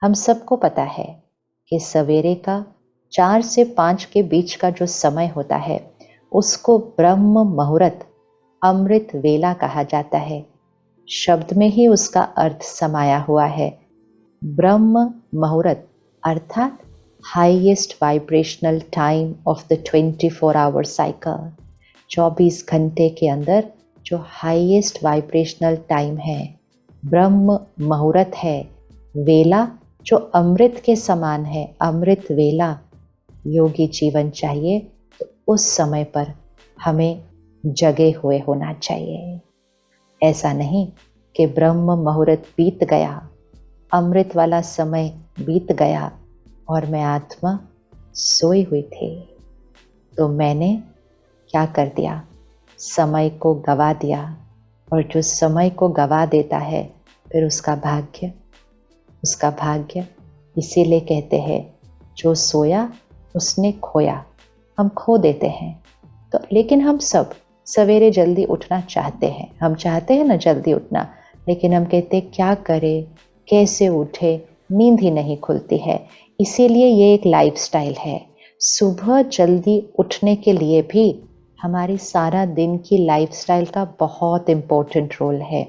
हम सबको पता है कि सवेरे का 4 से 5 के बीच का जो समय होता है उसको ब्रह्म मुहूर्त, अमृत वेला कहा जाता है। शब्द में ही उसका अर्थ समाया हुआ है। ब्रह्म मुहूर्त अर्थात highest vibrational time of the 24 hour cycle. 24 घंटे के अंदर जो हाईएस्ट वाइब्रेशनल टाइम है, ब्रह्म मुहूर्त है। वेला जो अमृत के समान है, अमृत वेला। योगी जीवन चाहिए तो उस समय पर हमें जगे हुए होना चाहिए। ऐसा नहीं कि ब्रह्म मुहूर्त बीत गया, अमृत वाला समय बीत गया और मैं आत्मा सोई हुई थी, तो मैंने क्या कर दिया, समय को गवा दिया। और जो समय को गवा देता है फिर उसका भाग्य इसीलिए कहते हैं जो सोया उसने खोया। हम खो देते हैं तो, लेकिन हम सब सवेरे जल्दी उठना चाहते हैं, हम चाहते हैं ना जल्दी उठना, लेकिन हम कहते क्या करें, कैसे उठे, नींद ही नहीं खुलती है। इसीलिए ये एक लाइफस्टाइल है। सुबह जल्दी उठने के लिए भी हमारी सारा दिन की लाइफस्टाइल का बहुत इम्पोर्टेंट रोल है।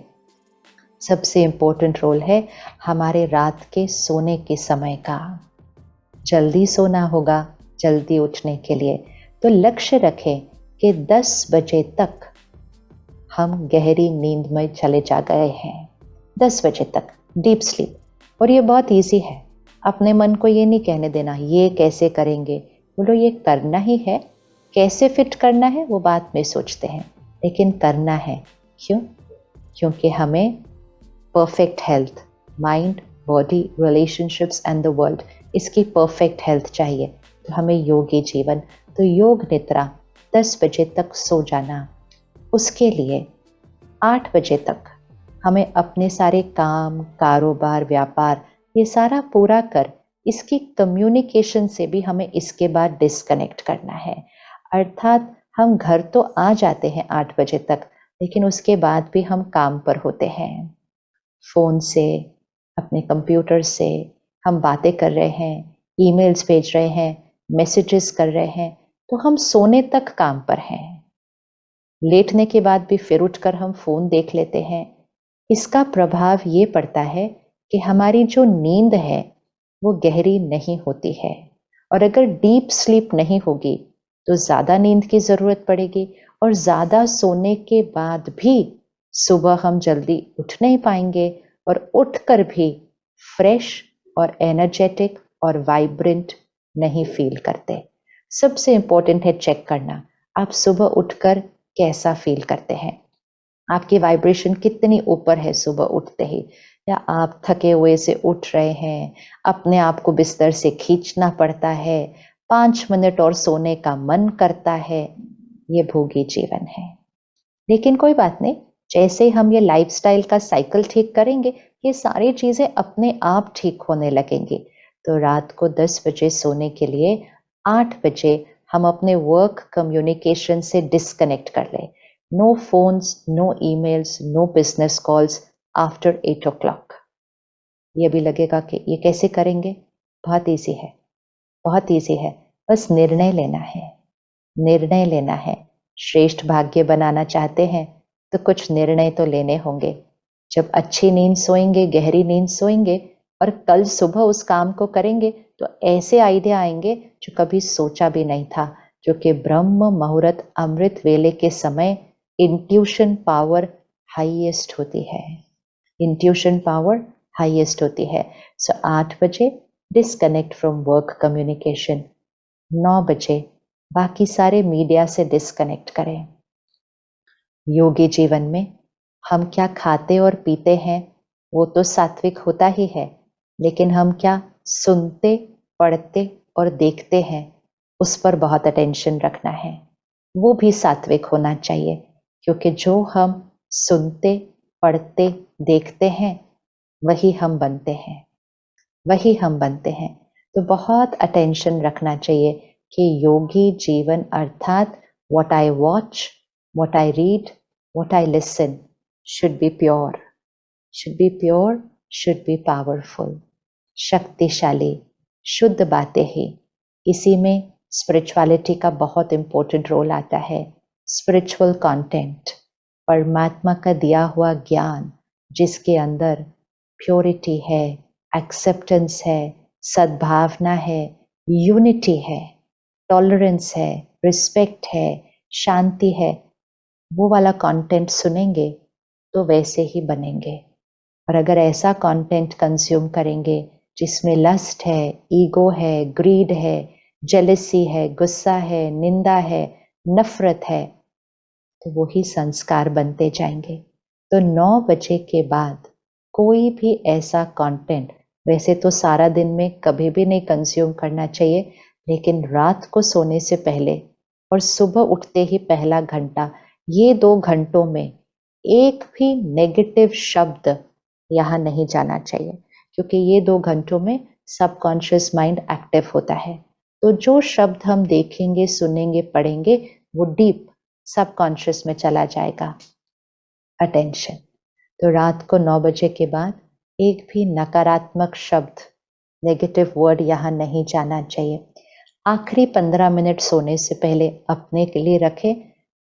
सबसे इम्पोर्टेंट रोल है हमारे रात के सोने के समय का। जल्दी सोना होगा जल्दी उठने के लिए, तो लक्ष्य रखें कि 10 बजे तक हम गहरी नींद में चले जा गए हैं। 10 बजे तक डीप स्लीप। और ये बहुत इजी है। अपने मन को ये नहीं कहने देना ये कैसे करेंगे, बोलो ये करना ही है। कैसे फिट करना है वो बात में सोचते हैं, लेकिन करना है। क्यों? क्योंकि हमें perfect health, mind, body, relationships and the world, इसकी परफेक्ट हेल्थ चाहिए। तो हमें योगी जीवन, तो योग निद्रा 10 बजे तक सो जाना। उसके लिए 8 बजे तक हमें अपने सारे काम, कारोबार, व्यापार ये सारा पूरा कर, इसकी कम्युनिकेशन से भी हमें इसके बाद डिस्कनेक्ट करना है। अर्थात हम घर तो आ जाते हैं 8 बजे तक, लेकिन उसके बाद भी हम काम पर होते हैं। फ़ोन से, अपने कंप्यूटर से हम बातें कर रहे हैं, ईमेल्स भेज रहे हैं, मैसेजेस कर रहे हैं, तो हम सोने तक काम पर हैं। लेटने के बाद भी फिर उठकर हम फ़ोन देख लेते हैं। इसका प्रभाव ये पड़ता है कि हमारी जो नींद है वो गहरी नहीं होती है। और अगर डीप स्लीप नहीं होगी तो ज़्यादा नींद की ज़रूरत पड़ेगी, और ज़्यादा सोने के बाद भी सुबह हम जल्दी उठ नहीं पाएंगे, और उठकर भी फ्रेश और एनर्जेटिक और वाइब्रेंट नहीं फील करते। सबसे इम्पोर्टेंट है चेक करना, आप सुबह उठकर कैसा फील करते हैं, आपकी वाइब्रेशन कितनी ऊपर है सुबह उठते ही, या आप थके हुए से उठ रहे हैं, अपने आप को बिस्तर से खींचना पड़ता है, 5 मिनट और सोने का मन करता है। ये भोगी जीवन है। लेकिन कोई बात नहीं, जैसे ही हम ये लाइफस्टाइल का साइकिल ठीक करेंगे, ये सारी चीजें अपने आप ठीक होने लगेंगी। तो रात को 10 बजे सोने के लिए 8 बजे हम अपने वर्क कम्युनिकेशन से डिस्कनेक्ट कर लें। No phones, no emails, no business calls after 8 o'clock। ये भी लगेगा कि ये कैसे करेंगे, बहुत ईजी है, बहुत ईजी है। बस निर्णय लेना है, निर्णय लेना है। श्रेष्ठ भाग्य बनाना चाहते हैं तो कुछ निर्णय तो लेने होंगे। जब अच्छी नींद सोएंगे, गहरी नींद सोएंगे और कल सुबह उस काम को करेंगे, तो ऐसे आइडिया आएंगे जो कभी सोचा भी नहीं था, जो कि ब्रह्म मुहूर्त अमृत वेले के समय इंट्यूशन पावर हाईएस्ट होती है। इंट्यूशन पावर हाईएस्ट होती है। सो 8 बजे डिस्कनेक्ट फ्रॉम वर्क कम्युनिकेशन, 9 बजे बाकी सारे मीडिया से डिस्कनेक्ट करें। योगी जीवन में हम क्या खाते और पीते हैं वो तो सात्विक होता ही है, लेकिन हम क्या सुनते, पढ़ते और देखते हैं उस पर बहुत अटेंशन रखना है। वो भी सात्विक होना चाहिए, क्योंकि जो हम सुनते, पढ़ते, देखते हैं वही हम बनते हैं, वही हम बनते हैं। तो बहुत अटेंशन रखना चाहिए कि योगी जीवन अर्थात what I watch, what I read, what I listen should be pure, should be pure, should be powerful. शक्तिशाली, शुद्ध बातें ही। इसी में स्पिरिचुअलिटी का बहुत इंपॉर्टेंट रोल आता है। स्पिरिचुअल कंटेंट, परमात्मा का दिया हुआ ज्ञान, जिसके अंदर प्योरिटी है, एक्सेप्टेंस है, सद्भावना है, यूनिटी है, टॉलरेंस है, रिस्पेक्ट है, शांति है, वो वाला कंटेंट सुनेंगे तो वैसे ही बनेंगे। और अगर ऐसा कंटेंट कंज्यूम करेंगे जिसमें लस्ट है, ईगो है, ग्रीड है, जेलसी है, गुस्सा है, निंदा है, नफरत है, तो वही संस्कार बनते जाएंगे। तो 9 बजे के बाद कोई भी ऐसा कंटेंट, वैसे तो सारा दिन में कभी भी नहीं कंज्यूम करना चाहिए, लेकिन रात को सोने से पहले और सुबह उठते ही पहला घंटा, ये 2 घंटों में एक भी नेगेटिव शब्द यहाँ नहीं जाना चाहिए, क्योंकि ये 2 घंटों में सबकॉन्शियस माइंड एक्टिव होता है। तो जो शब्द हम देखेंगे, सुनेंगे, पढ़ेंगे, वो डीप सबकॉन्शियस में चला जाएगा। अटेंशन। तो रात को 9 बजे के बाद एक भी नकारात्मक शब्द, नेगेटिव वर्ड यहाँ नहीं जाना चाहिए। आखिरी 15 मिनट सोने से पहले अपने के लिए रखें।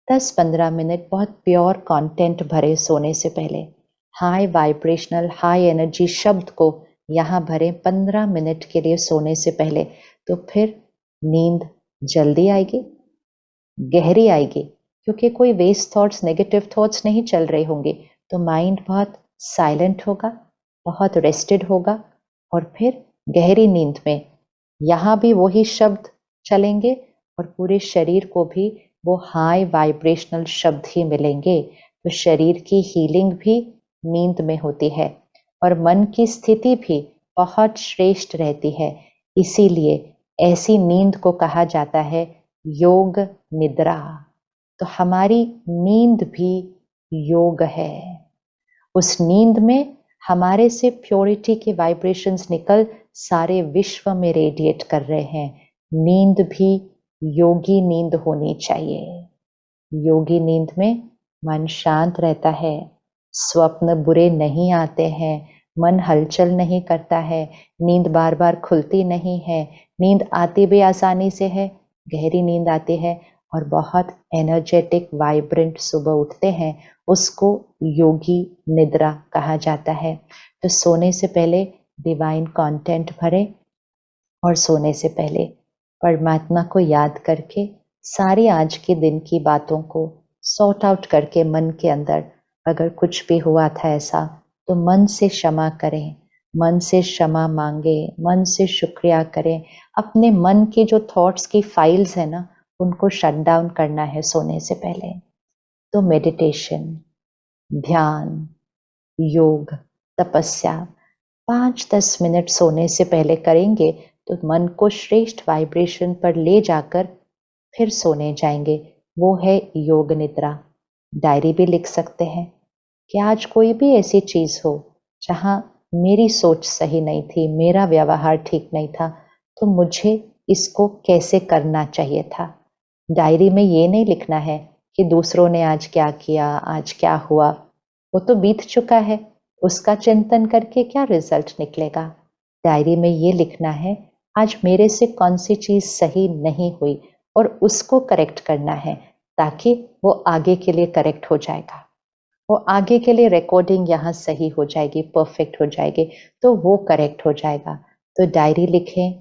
10-15 मिनट बहुत प्योर कंटेंट भरे सोने से पहले। हाई वाइब्रेशनल, हाई एनर्जी शब्द को यहाँ भरें 15 मिनट के लिए सोने से पहले। तो फिर नींद जल्दी आएगी, गहरी आएगी, क्योंकि कोई वेस्ट थॉट्स, नेगेटिव थॉट्स नहीं चल रहे होंगे। तो माइंड बहुत साइलेंट होगा, बहुत रेस्टेड होगा, और फिर गहरी नींद में यहाँ भी वही शब्द चलेंगे और पूरे शरीर को भी वो हाई वाइब्रेशनल शब्द ही मिलेंगे। तो शरीर की हीलिंग भी नींद में होती है और मन की स्थिति भी बहुत श्रेष्ठ रहती है। इसीलिए ऐसी नींद को कहा जाता है योग निद्रा। तो हमारी नींद भी योग है। उस नींद में हमारे से प्योरिटी के वाइब्रेशंस निकल सारे विश्व में रेडिएट कर रहे हैं। नींद भी योगी नींद होनी चाहिए। योगी नींद में मन शांत रहता है, स्वप्न बुरे नहीं आते हैं, मन हलचल नहीं करता है, नींद बार बार खुलती नहीं है, नींद आती भी आसानी से है, गहरी नींद आती है और बहुत एनर्जेटिक वाइब्रेंट सुबह उठते हैं। उसको योगी निद्रा कहा जाता है। तो सोने से पहले डिवाइन कंटेंट भरें और सोने से पहले परमात्मा को याद करके सारी आज के दिन की बातों को सॉर्ट आउट करके मन के अंदर, अगर कुछ भी हुआ था ऐसा, तो मन से क्षमा करें, मन से क्षमा मांगे, मन से शुक्रिया करें। अपने मन के जो थॉट्स की फाइल्स है ना, उनको शट डाउन करना है सोने से पहले। तो मेडिटेशन, ध्यान, योग, तपस्या 5-10 मिनट सोने से पहले करेंगे तो मन को श्रेष्ठ वाइब्रेशन पर ले जाकर फिर सोने जाएंगे। वो है योग निद्रा। डायरी भी लिख सकते हैं कि आज कोई भी ऐसी चीज हो जहां मेरी सोच सही नहीं थी, मेरा व्यवहार ठीक नहीं था, तो मुझे इसको कैसे करना चाहिए था। डायरी में ये नहीं लिखना है कि दूसरों ने आज क्या किया, आज क्या हुआ, वो तो बीत चुका है, उसका चिंतन करके क्या रिजल्ट निकलेगा। डायरी में ये लिखना है आज मेरे से कौन सी चीज सही नहीं हुई और उसको करेक्ट करना है, ताकि वो आगे के लिए करेक्ट हो जाएगा, वो आगे के लिए रिकॉर्डिंग यहाँ सही हो जाएगी, परफेक्ट हो जाएगी, तो वो करेक्ट हो जाएगा। तो डायरी लिखें,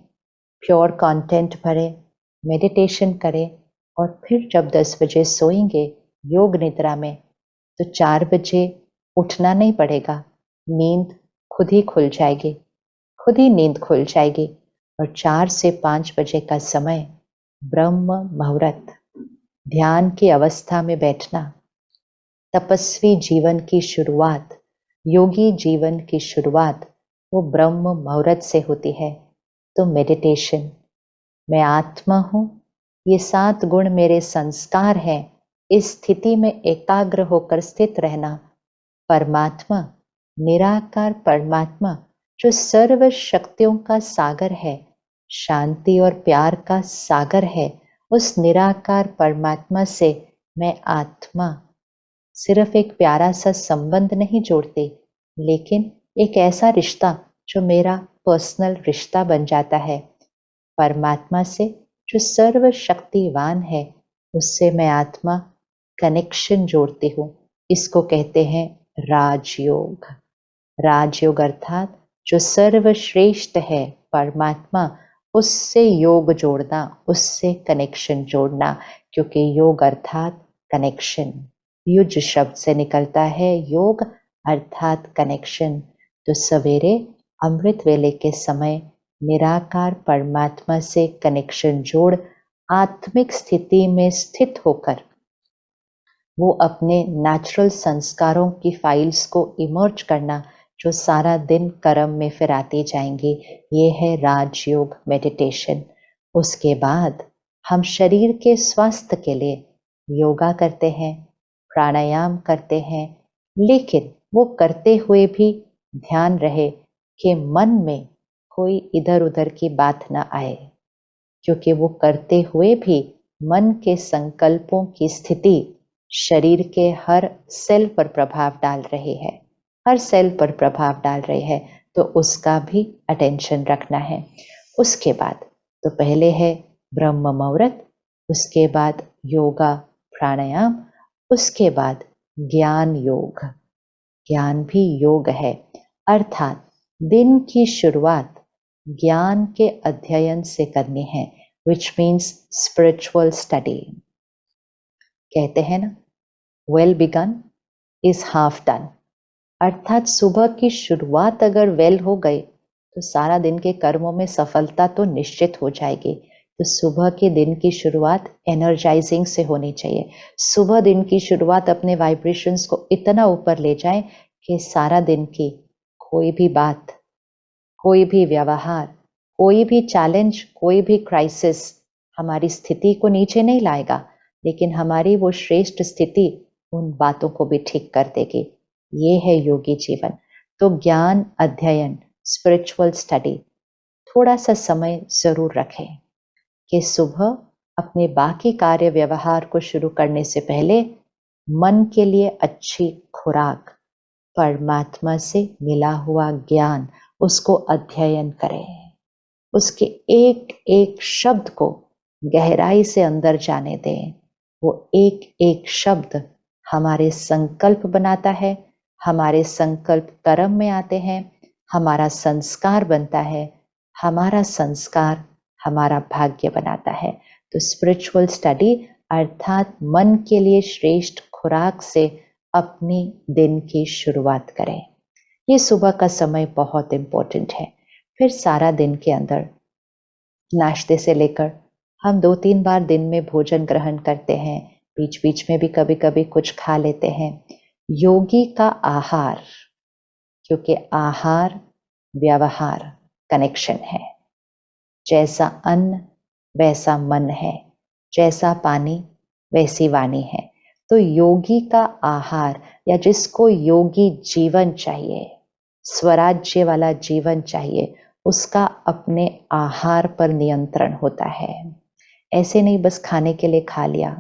प्योर कंटेंट भरें, मेडिटेशन करें और फिर जब 10 बजे सोएंगे योग निद्रा में, तो 4 बजे उठना नहीं पड़ेगा, नींद खुद ही खुल जाएगी, खुद ही नींद खुल जाएगी। और 4 से 5 बजे का समय ब्रह्म मुहूर्त, ध्यान की अवस्था में बैठना, तपस्वी जीवन की शुरुआत, योगी जीवन की शुरुआत वो ब्रह्म मुहूर्त से होती है। तो मेडिटेशन, मैं आत्मा हूं, ये 7 गुण मेरे संस्कार हैं, इस स्थिति में एकाग्र होकर स्थित रहना। परमात्मा, निराकार परमात्मा जो सर्व शक्तियों का सागर है, शांति और प्यार का सागर है, उस निराकार परमात्मा से मैं आत्मा सिर्फ एक प्यारा सा संबंध नहीं जोड़ती, लेकिन एक ऐसा रिश्ता जो मेरा पर्सनल रिश्ता बन जाता है। परमात्मा से जो सर्वशक्तिवान है उससे मैं आत्मा कनेक्शन जोड़ती हूँ। इसको कहते हैं राजयोग। राजयोग अर्थात जो सर्वश्रेष्ठ है परमात्मा, उससे योग जोड़ना, उससे कनेक्शन जोड़ना, क्योंकि योग अर्थात कनेक्शन। युज शब्द से निकलता है योग अर्थात कनेक्शन। तो सवेरे अमृत वेले के समय निराकार परमात्मा से कनेक्शन जोड़ आत्मिक स्थिति में स्थित होकर वो अपने नेचुरल संस्कारों की फाइल्स को इमर्ज करना, जो सारा दिन कर्म में फिर आती जाएंगी, ये है राजयोग मेडिटेशन। उसके बाद हम शरीर के स्वास्थ्य के लिए योगा करते हैं, प्राणायाम करते हैं, लेकिन वो करते हुए भी ध्यान रहे कि मन में कोई इधर उधर की बात ना आए, क्योंकि वो करते हुए भी मन के संकल्पों की स्थिति शरीर के हर सेल पर प्रभाव डाल रही है, हर सेल पर प्रभाव डाल रही है, तो उसका भी अटेंशन रखना है। उसके बाद तो पहले है ब्रह्म मुहूर्त, उसके बाद योगा प्राणायाम, उसके बाद ज्ञान योग। ज्ञान भी योग है, अर्थात दिन की शुरुआत ज्ञान के अध्ययन से करनी है, विच मीन्स स्पिरिचुअल स्टडी। कहते हैं ना, well begun is half done. अर्थात सुबह की शुरुआत अगर वेल हो गई तो सारा दिन के कर्मों में सफलता तो निश्चित हो जाएगी। तो सुबह के दिन की शुरुआत एनर्जाइजिंग से होनी चाहिए। सुबह दिन की शुरुआत अपने वाइब्रेशंस को इतना ऊपर ले जाए कि सारा दिन की कोई भी बात, कोई भी व्यवहार, कोई भी चैलेंज, कोई भी क्राइसिस हमारी स्थिति को नीचे नहीं लाएगा, लेकिन हमारी वो श्रेष्ठ स्थिति उन बातों को भी ठीक कर देगी। ये है योगी जीवन। तो ज्ञान अध्ययन, स्पिरिचुअल स्टडी, थोड़ा सा समय जरूर रखें कि सुबह अपने बाकी कार्य व्यवहार को शुरू करने से पहले मन के लिए अच्छी खुराक, परमात्मा से मिला हुआ ज्ञान, उसको अध्ययन करें। उसके एक एक शब्द को गहराई से अंदर जाने दें। वो एक एक शब्द हमारे संकल्प बनाता है, हमारे संकल्प कर्म में आते हैं, हमारा संस्कार बनता है, हमारा संस्कार हमारा भाग्य बनाता है। तो स्पिरिचुअल स्टडी अर्थात मन के लिए श्रेष्ठ खुराक से अपनी दिन की शुरुआत करें। ये सुबह का समय बहुत इंपॉर्टेंट है। फिर सारा दिन के अंदर नाश्ते से लेकर हम 2-3 बार दिन में भोजन ग्रहण करते हैं, बीच बीच में भी कभी कभी कुछ खा लेते हैं। योगी का आहार, क्योंकि आहार व्यवहार कनेक्शन है। जैसा अन्न वैसा मन है, जैसा पानी वैसी वाणी है। तो योगी का आहार, या जिसको योगी जीवन चाहिए, स्वराज्य वाला जीवन चाहिए, उसका अपने आहार पर नियंत्रण होता है। ऐसे नहीं बस खाने के लिए खा लिया,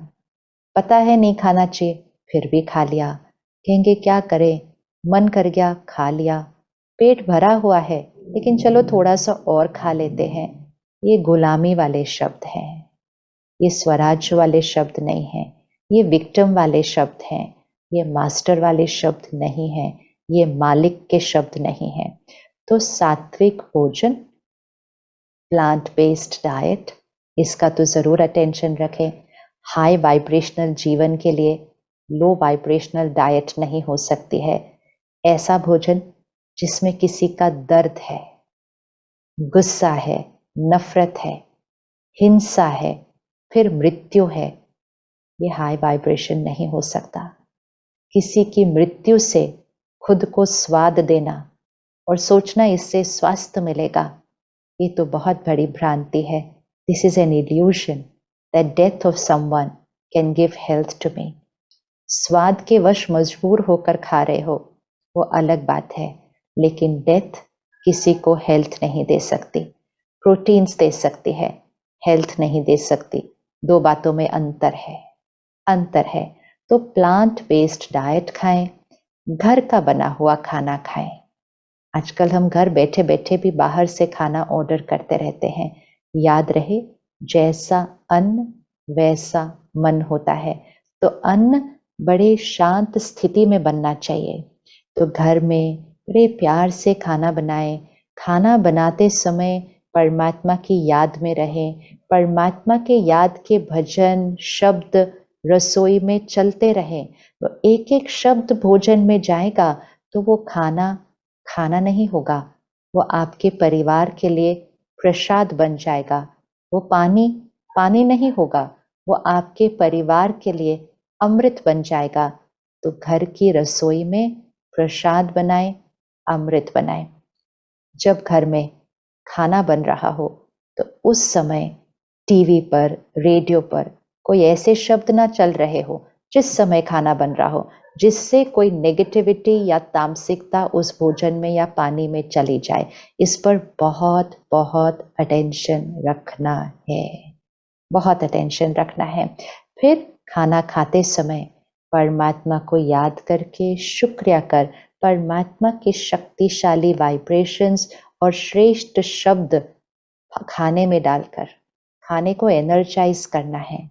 पता है नहीं खाना चाहिए फिर भी खा लिया, कहेंगे क्या करें, मन कर गया खा लिया, पेट भरा हुआ है लेकिन चलो थोड़ा सा और खा लेते हैं। ये गुलामी वाले शब्द हैं, ये स्वराज्य वाले शब्द नहीं हैं, ये विक्टिम वाले शब्द हैं, ये मास्टर वाले शब्द नहीं हैं, ये मालिक के शब्द नहीं हैं। तो सात्विक भोजन, प्लांट बेस्ड डाइट, इसका तो जरूर अटेंशन रखें। हाई वाइब्रेशनल जीवन के लिए लो वाइब्रेशनल डाइट नहीं हो सकती है। ऐसा भोजन जिसमें किसी का दर्द है, गुस्सा है, नफरत है, हिंसा है, फिर मृत्यु है, ये हाई वाइब्रेशन नहीं हो सकता। किसी की मृत्यु से खुद को स्वाद देना और सोचना इससे स्वास्थ्य मिलेगा, ये तो बहुत बड़ी भ्रांति है। This is an illusion that death of someone can give health to me. स्वाद के वश मजबूर होकर खा रहे हो वो अलग बात है, लेकिन डेथ किसी को हेल्थ नहीं दे सकती। प्रोटीन्स दे सकती है, हेल्थ नहीं दे सकती। दो बातों में अंतर है, अंतर है। तो प्लांट बेस्ड डाइट खाएं, घर का बना हुआ खाना खाएं, आजकल हम घर बैठे बैठे भी बाहर से खाना ऑर्डर करते रहते हैं। याद रहे, जैसा अन्न वैसा मन होता है। तो अन्न बड़े शांत स्थिति में बनना चाहिए। तो घर में बड़े प्यार से खाना बनाएं। खाना बनाते समय परमात्मा की याद में रहें। परमात्मा के याद के भजन शब्द रसोई में चलते रहें। तो एक एक शब्द भोजन में जाएगा तो वो खाना खाना नहीं होगा, वो आपके परिवार के लिए प्रसाद बन जाएगा। वो पानी पानी नहीं होगा, वो आपके परिवार के लिए अमृत बन जाएगा। तो घर की रसोई में प्रसाद बनाएं, अमृत बनाएं। जब घर में खाना बन रहा हो तो उस समय टीवी पर, रेडियो पर कोई ऐसे शब्द ना चल रहे हो जिस समय खाना बन रहा हो, जिससे कोई नेगेटिविटी या तामसिकता उस भोजन में या पानी में चली जाए। इस पर बहुत बहुत अटेंशन रखना है, बहुत अटेंशन रखना है। फिर खाना खाते समय परमात्मा को याद करके शुक्रिया कर, परमात्मा के शक्तिशाली वाइब्रेशंस और श्रेष्ठ शब्द खाने में डालकर खाने को एनर्जाइज करना है।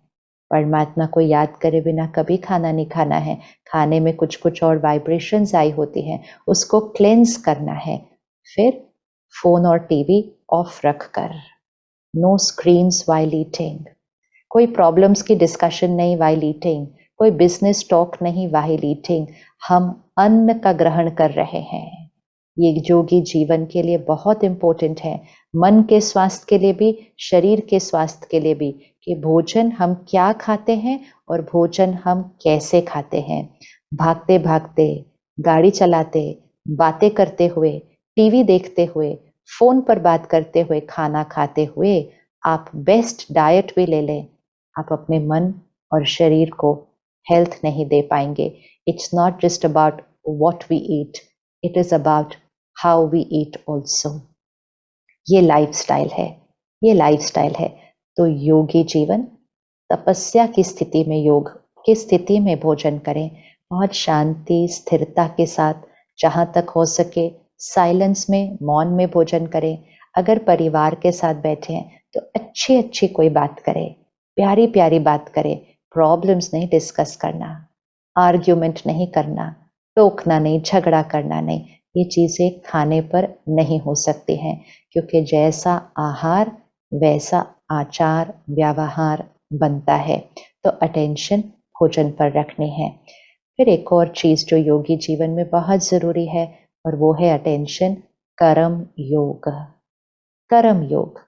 परमात्मा को याद करे बिना कभी खाना नहीं खाना है। खाने में कुछ कुछ और वाइब्रेशंस आई होती हैं, उसको क्लेंस करना है। फिर फोन और टीवी ऑफ रखकर, नो स्क्रीन्स वाइल ईटिंग, कोई प्रॉब्लम्स की डिस्कशन नहीं वाइल ईटिंग, कोई बिजनेस टॉक नहीं वाइल ईटिंग। हम अन्न का ग्रहण कर रहे हैं। ये योगी जीवन के लिए बहुत इंपॉर्टेंट है, मन के स्वास्थ्य के लिए भी, शरीर के स्वास्थ्य के लिए भी, कि भोजन हम क्या खाते हैं और भोजन हम कैसे खाते हैं। भागते भागते, गाड़ी चलाते, बातें करते हुए, टीवी देखते हुए, फोन पर बात करते हुए, खाना खाते हुए आप बेस्ट डाइट भी ले लें, आप अपने मन और शरीर को हेल्थ नहीं दे पाएंगे। It's not just about what we eat, it is about how we eat also. ये लाइफस्टाइल है, ये लाइफस्टाइल है। तो योगी जीवन, तपस्या की स्थिति में, योग की स्थिति में भोजन करें। बहुत शांति स्थिरता के साथ, जहां तक हो सके साइलेंस में, मौन में भोजन करें। अगर परिवार के साथ बैठे हैं तो अच्छी अच्छी कोई बात करें, प्यारी प्यारी बात करें। प्रॉब्लम्स नहीं डिस्कस करना, आर्ग्यूमेंट नहीं करना, टोकना नहीं, झगड़ा करना नहीं। ये चीजें खाने पर नहीं हो सकती हैं, क्योंकि जैसा आहार वैसा आचार व्यवहार बनता है। तो अटेंशन भोजन पर रखनी है। फिर एक और चीज जो योगी जीवन में बहुत जरूरी है, और वो है अटेंशन, कर्म योग। कर्म योग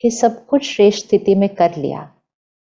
कि सब कुछ श्रेष्ठ स्थिति में कर लिया,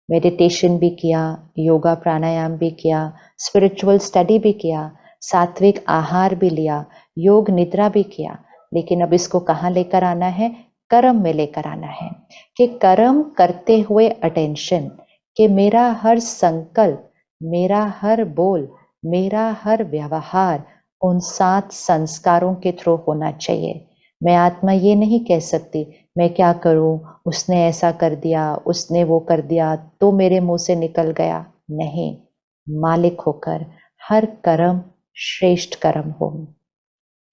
मेडिटेशन भी किया, योगा प्राणायाम भी किया, स्पिरिचुअल स्टडी भी किया, सात्विक आहार भी लिया, योग निद्रा भी किया, लेकिन अब इसको कहाँ लेकर आना है? कर्म में लेकर आना है। कि कर्म करते हुए अटेंशन, कि मेरा हर संकल्प, मेरा हर बोल, मेरा हर व्यवहार उन 7 संस्कारों के थ्रू होना चाहिए। मैं आत्मा ये नहीं कह सकती मैं क्या करूं, उसने ऐसा कर दिया, उसने वो कर दिया तो मेरे मुंह से निकल गया। नहीं, मालिक होकर हर कर्म श्रेष्ठ कर्म हो।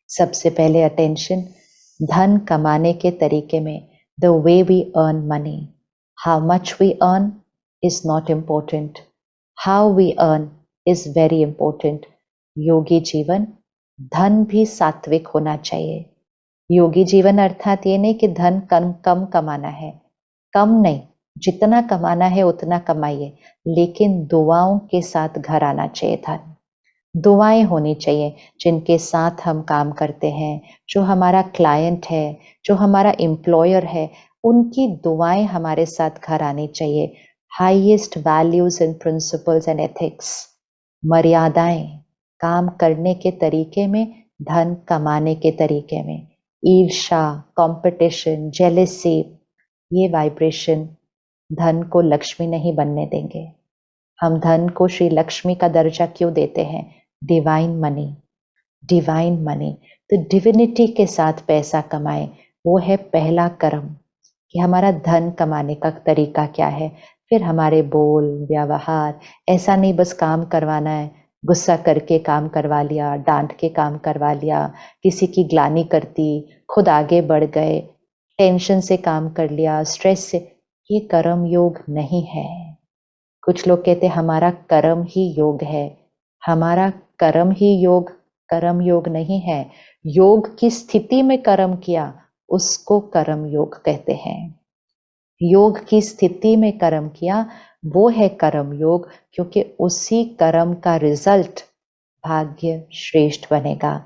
सबसे पहले अटेंशन धन कमाने के तरीके में, the way we earn money. How much we earn is not important, how we earn is very important. योगी जीवन, धन भी सात्विक होना चाहिए। योगी जीवन अर्थात ये नहीं कि धन कम कम कमाना है, कम नहीं, जितना कमाना है उतना कमाइए, लेकिन दुआओं के साथ घर आना चाहिए धन। दुआएं होनी चाहिए जिनके साथ हम काम करते हैं, जो हमारा क्लाइंट है, जो हमारा एम्प्लॉयर है, उनकी दुआएं हमारे साथ घर आनी चाहिए। Highest values and principles and ethics, मर्यादाएं, काम करने के तरीके में, धन कमाने के तरीके में। ईर्ष्या, कंपटीशन, जेलेसी, ये वाइब्रेशन धन को लक्ष्मी नहीं बनने देंगे। हम धन को श्री लक्ष्मी का दर्जा क्यों देते हैं? Divine money, divine money. तो डिविनिटी के साथ पैसा कमाएं, वो है पहला कर्म, कि हमारा धन कमाने का तरीका क्या है। फिर हमारे बोल व्यवहार, ऐसा नहीं बस काम करवाना है, गुस्सा करके काम करवा लिया, डांट के काम करवा लिया, किसी की ग्लानि करती, खुद आगे बढ़ गए, टेंशन से काम कर लिया, स्ट्रेस से, ये कर्म योग नहीं है। कुछ लोग कहते हमारा कर्म ही योग है। हमारा कर्म ही योग, कर्म योग नहीं है। योग की स्थिति में कर्म किया, उसको कर्म योग कहते हैं। योग की स्थिति में कर्म किया, वो है कर्म योग, क्योंकि उसी कर्म का रिजल्ट भाग्य श्रेष्ठ बनेगा।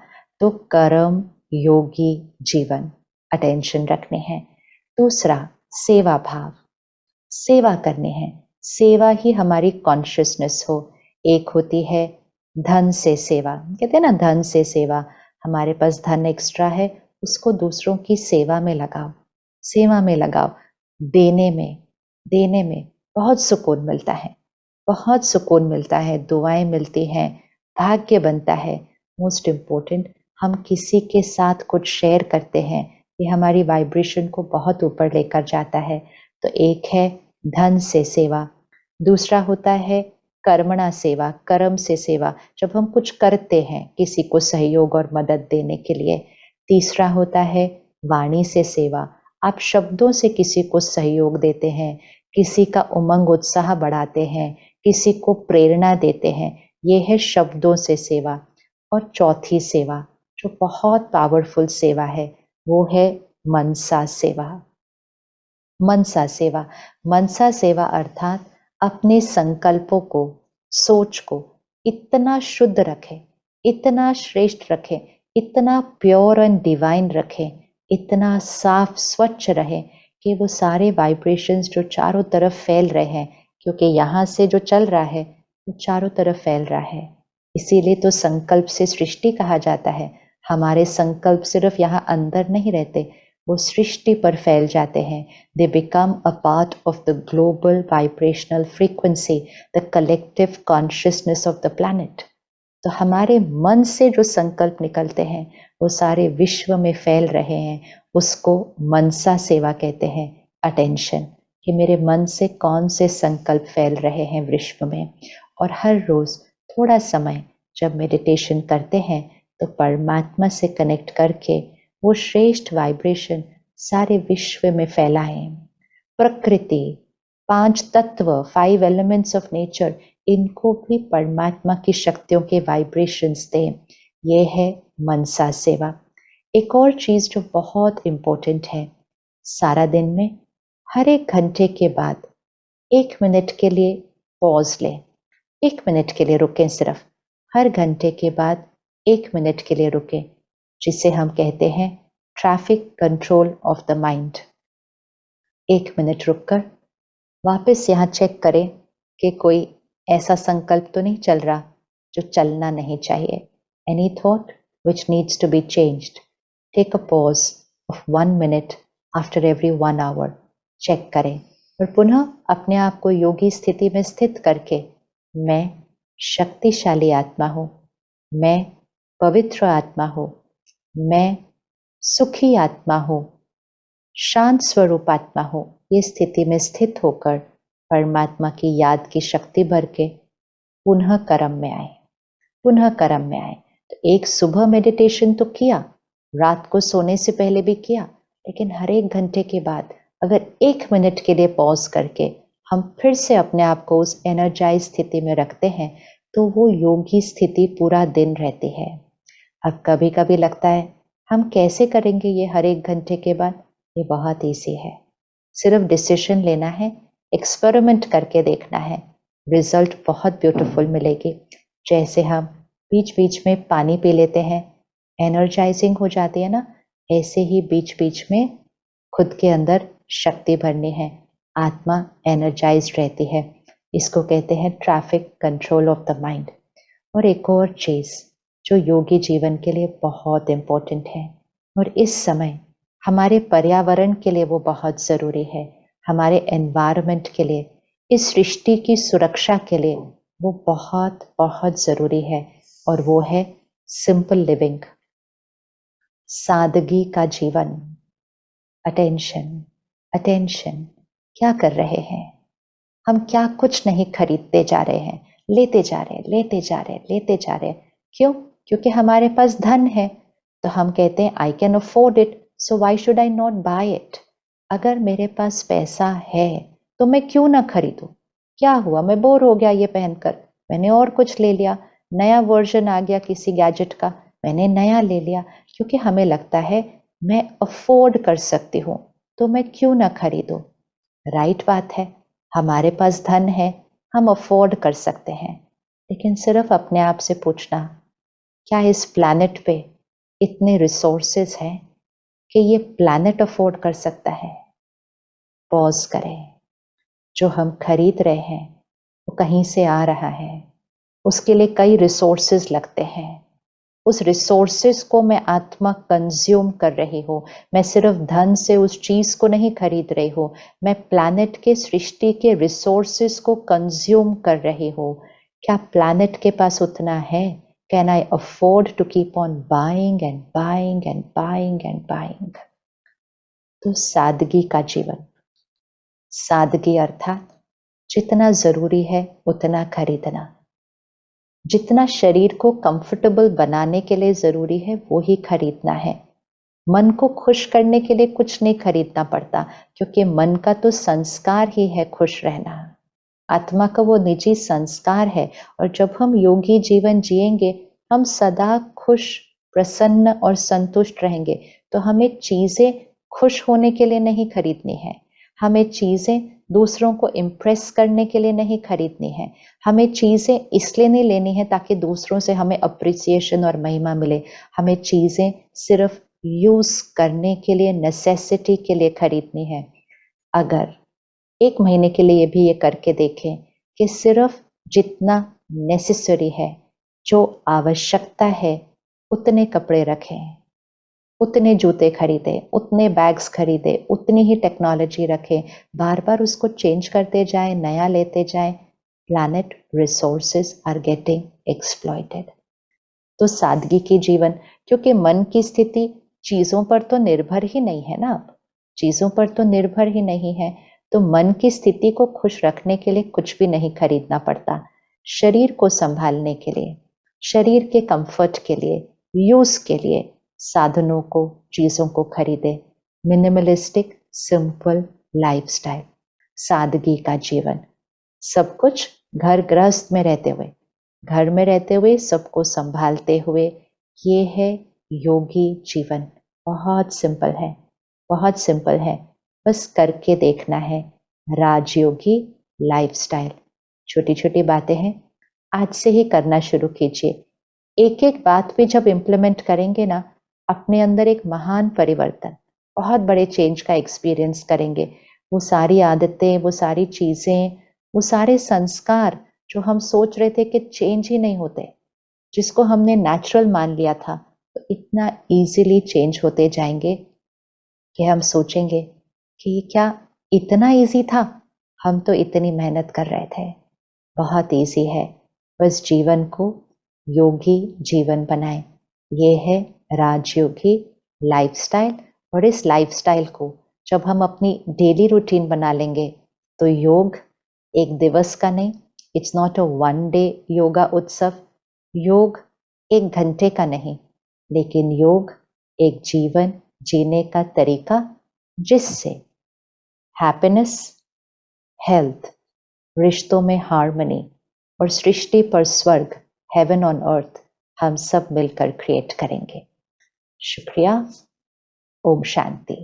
तो कर्म योगी जीवन, अटेंशन रखने हैं। दूसरा, सेवा भाव, सेवा करने हैं। सेवा ही हमारी कॉन्शियसनेस हो। एक होती है धन से सेवा, कहते हैं ना धन से सेवा, हमारे पास धन एक्स्ट्रा है, उसको दूसरों की सेवा में लगाओ, सेवा में लगाओ। देने में बहुत सुकून मिलता है, बहुत सुकून मिलता है, दुआएं मिलती हैं, भाग्य बनता है। मोस्ट इम्पोर्टेंट, हम किसी के साथ कुछ शेयर करते हैं, ये हमारी वाइब्रेशन को बहुत ऊपर लेकर जाता है। तो एक है धन से सेवा, दूसरा होता है कर्मणा सेवा, कर्म से सेवा, जब हम कुछ करते हैं किसी को सहयोग और मदद देने के लिए। तीसरा होता है वाणी से सेवा, आप शब्दों से किसी को सहयोग देते हैं, किसी का उमंग उत्साह बढ़ाते हैं, किसी को प्रेरणा देते हैं, ये है शब्दों से सेवा। और चौथी सेवा जो बहुत पावरफुल सेवा है, वो है मनसा सेवा। मनसा सेवा, मनसा सेवा अर्थात अपने संकल्पों को, सोच को इतना शुद्ध रखें, इतना श्रेष्ठ रखें, इतना प्योर एंड डिवाइन रखें, इतना साफ स्वच्छ रहे कि वो सारे वाइब्रेशंस जो चारों तरफ फैल रहे हैं, क्योंकि यहाँ से जो चल रहा है वो चारों तरफ फैल रहा है। इसीलिए तो संकल्प से सृष्टि कहा जाता है। हमारे संकल्प सिर्फ यहाँ अंदर नहीं रहते, वो सृष्टि पर फैल जाते हैं। They become a part of the global vibrational frequency, the collective consciousness of the planet. तो हमारे मन से जो संकल्प निकलते हैं वो सारे विश्व में फैल रहे हैं, उसको मनसा सेवा कहते हैं। अटेंशन कि मेरे मन से कौन से संकल्प फैल रहे हैं विश्व में। और हर रोज थोड़ा समय जब मेडिटेशन करते हैं तो परमात्मा से कनेक्ट करके वो श्रेष्ठ वाइब्रेशन सारे विश्व में फैलाएं। प्रकृति, 5 तत्व, 5 एलिमेंट्स ऑफ नेचर, इनको भी परमात्मा की शक्तियों के वाइब्रेशंस दें। ये है मनसा सेवा। एक और चीज जो बहुत इंपॉर्टेंट है, सारा दिन में हर 1 घंटे के बाद 1 मिनट के लिए पॉज लें, 1 मिनट के लिए रुकें, सिर्फ हर घंटे के बाद 1 मिनट के लिए रुकें, जिसे हम कहते हैं traffic control of the mind. 1 minute रुककर वापस यहाँ चेक करें कि कोई ऐसा संकल्प तो नहीं चल रहा जो चलना नहीं चाहिए। Any thought which needs to be changed, take a pause of 1 minute after every 1 hour, check करें और पुनः अपने आप को योगी स्थिति में स्थित करके, मैं शक्तिशाली आत्मा हूँ, मैं पवित्र आत्मा हूँ, मैं सुखी आत्मा हूँ, शांत स्वरूप आत्मा हूँ, ये स्थिति में स्थित होकर परमात्मा की याद की शक्ति भर के पुनः कर्म में आए, पुनः कर्म में आए। तो एक सुबह मेडिटेशन तो किया, रात को सोने से पहले भी किया, लेकिन हर 1 घंटे के बाद अगर 1 मिनट के लिए पॉज करके हम फिर से अपने आप को उस एनर्जाइज स्थिति में रखते हैं तो वो योगी स्थिति पूरा दिन रहती है। अब कभी कभी लगता है हम कैसे करेंगे ये हर 1 घंटे के बाद? ये बहुत ईजी है, सिर्फ डिसीजन लेना है, एक्सपेरिमेंट करके देखना है, रिजल्ट बहुत ब्यूटीफुल मिलेगी। जैसे हम बीच बीच में पानी पी लेते हैं, एनर्जाइजिंग हो जाती है ना, ऐसे ही बीच बीच में खुद के अंदर शक्ति भरनी है, आत्मा एनर्जाइज रहती है। इसको कहते हैं traffic control of the mind. और एक और चीज जो योगी जीवन के लिए बहुत इंपॉर्टेंट है और इस समय हमारे पर्यावरण के लिए वो बहुत जरूरी है, हमारे एनवायरनमेंट के लिए, इस सृष्टि की सुरक्षा के लिए वो बहुत बहुत जरूरी है, और वो है सिंपल लिविंग, सादगी का जीवन। अटेंशन, अटेंशन, क्या कर रहे हैं हम? क्या कुछ नहीं खरीदते जा रहे हैं, लेते जा रहे, लेते जा रहे, लेते जा रहे। क्यों? क्योंकि हमारे पास धन है, तो हम कहते हैं I can afford it, so why should I not buy it. अगर मेरे पास पैसा है तो मैं क्यों ना खरीदूं? क्या हुआ, मैं बोर हो गया ये पहनकर, मैंने और कुछ ले लिया, नया वर्जन आ गया किसी गैजेट का, मैंने नया ले लिया, क्योंकि हमें लगता है मैं अफोर्ड कर सकती हूं, तो मैं क्यों ना खरीदूं। राइट बात है, हमारे पास धन है, हम अफोर्ड कर सकते हैं, लेकिन सिर्फ अपने आप से पूछना, क्या इस प्लैनेट पे इतने रिसोर्सेज हैं कि ये प्लैनेट अफोर्ड कर सकता है? पॉज करें। जो हम खरीद रहे हैं वो कहीं से आ रहा है, उसके लिए कई रिसोर्सेज लगते हैं। उस रिसोर्सेज को मैं आत्मा कंज्यूम कर रही हूँ। मैं सिर्फ धन से उस चीज को नहीं खरीद रही हूँ, मैं प्लैनेट के, सृष्टि के रिसोर्सेज को कंज्यूम कर रही हूँ। क्या प्लैनेट के पास उतना है? Can I afford to keep on buying and buying and buying and buying? तो सादगी का जीवन, सादगी अर्थात जितना जरूरी है उतना खरीदना, जितना शरीर को कंफर्टेबल बनाने के लिए जरूरी है वो ही खरीदना है। मन को खुश करने के लिए कुछ नहीं खरीदना पड़ता, क्योंकि मन का तो संस्कार ही है खुश रहना। आत्मा का वो निजी संस्कार है, और जब हम योगी जीवन जिएंगे, हम सदा खुश, प्रसन्न और संतुष्ट रहेंगे। तो हमें चीजें खुश होने के लिए नहीं खरीदनी है, हमें चीजें दूसरों को इम्प्रेस करने के लिए नहीं खरीदनी है, हमें चीजें इसलिए नहीं लेनी है ताकि दूसरों से हमें अप्रिसिएशन और महिमा मिले। हमें चीजें सिर्फ यूज करने के लिए, नेसेसिटी के लिए खरीदनी है। अगर 1 महीने के लिए भी ये करके देखें कि सिर्फ जितना नेसेसरी है, जो आवश्यकता है, उतने कपड़े रखें, उतने जूते खरीदे, उतने बैग्स खरीदे, उतनी ही टेक्नोलॉजी रखें, बार बार उसको चेंज करते जाए, नया लेते जाए, planet resources are getting exploited. तो सादगी की जीवन, क्योंकि मन की स्थिति चीजों पर तो निर्भर ही नहीं है ना, चीजों पर तो निर्भर ही नहीं है, तो मन की स्थिति को खुश रखने के लिए कुछ भी नहीं खरीदना पड़ता। शरीर को संभालने के लिए, शरीर के कंफर्ट के लिए, यूज के लिए साधनों को, चीजों को खरीदे। मिनिमलिस्टिक सिंपल लाइफस्टाइल, सादगी का जीवन, सब कुछ घर गृहस्थ में रहते हुए, घर में रहते हुए सबको संभालते हुए, ये है योगी जीवन। बहुत सिंपल है, बहुत सिंपल है, बस करके देखना है। राजयोगी लाइफस्टाइल, छोटी छोटी बातें हैं, आज से ही करना शुरू कीजिए। एक एक बात भी जब इम्प्लीमेंट करेंगे ना, अपने अंदर एक महान परिवर्तन, बहुत बड़े चेंज का एक्सपीरियंस करेंगे। वो सारी आदतें, वो सारी चीजें, वो सारे संस्कार जो हम सोच रहे थे कि चेंज ही नहीं होते, जिसको हमने नेचुरल मान लिया था, तो इतना इजीली चेंज होते जाएंगे कि हम सोचेंगे कि ये क्या इतना इजी था, हम तो इतनी मेहनत कर रहे थे। बहुत इजी है, बस जीवन को योगी जीवन बनाएं। ये है राजयोगी लाइफस्टाइल, और इस लाइफस्टाइल को जब हम अपनी डेली रूटीन बना लेंगे, तो योग एक दिवस का नहीं, it's not a 1 day yoga उत्सव, योग 1 घंटे का नहीं, लेकिन योग एक जीवन जीने का तरीका, जिससे हैप्पीनेस, हेल्थ, रिश्तों में हार्मनी और सृष्टि पर स्वर्ग, हेवन ऑन अर्थ, हम सब मिलकर क्रिएट करेंगे। शुक्रिया। ओम शांति।